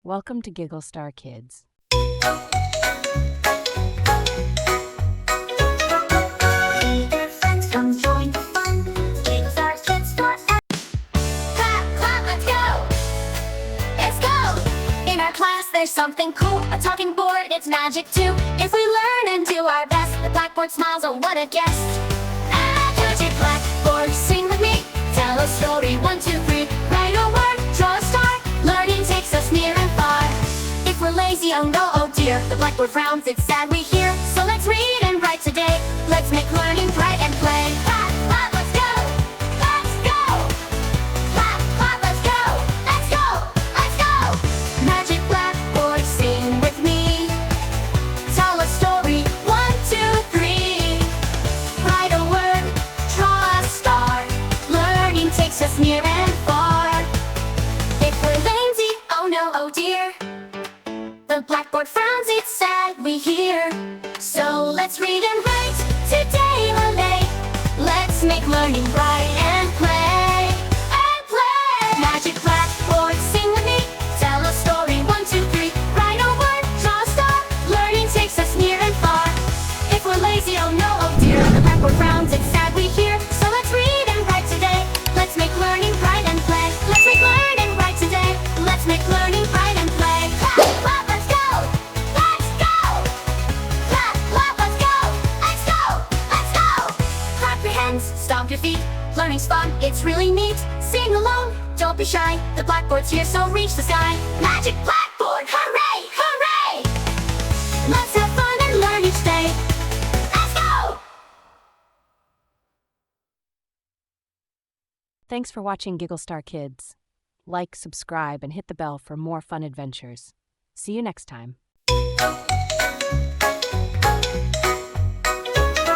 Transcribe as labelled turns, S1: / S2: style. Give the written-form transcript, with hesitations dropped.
S1: Welcome to Giggle Star Kids.
S2: Friends, come join the fun. Giggle Star Kids for clap, clap, let's go! Let's go! In our class, there's something cool. A talking board, it's magic too. If we learn and do our best, the Blackboard smiles, oh what a guest! Catchy Blackboard, sing with me. Tell a story, 1, 2, 3. Write a word, draw a star. Learning takes us near and far. If we're lazy, oh no, oh dear, the Blackboard frowns, it's sad we hear. So let's read and write today. Let's make learning bright and play. Clap, clap, let's go! Let's go! Clap, clap, let's go! Let's go! Let's go! Magic Blackboard, sing with me. Tell a story, 1, 2, 3. Write a word, draw a star. Learning takes us near and far. If we're lazy, oh no, oh dear, the Blackboard frowns, it's sad we hear. So let's read and write today, Malay. Let's make learning bright and play. And play! Magic Blackboard, sing with me. Tell a story, 1, 2, 3. Write a word, draw a star. Learning takes us near and far. If we're lazy, oh no, oh dear, the Blackboard frowns, it's sad we hear. So let's read and write today. Let's make learning bright and play. Let's make learn and write today. Let's make learning bright and play. Clap, clap, let's go! Let's go! Clap, clap, let's go! Let's go! Let's go! Clap your hands, stomp your feet. Learning's fun, it's really neat. Sing along, don't be shy. The Blackboard's here, so reach the sky. Magic Blackboard, hooray! Hooray! Let's have fun and learn each day. Let's go!
S1: Thanks for watching Giggle Star Kids. Like, subscribe, and hit the bell for more fun adventures. See you next time.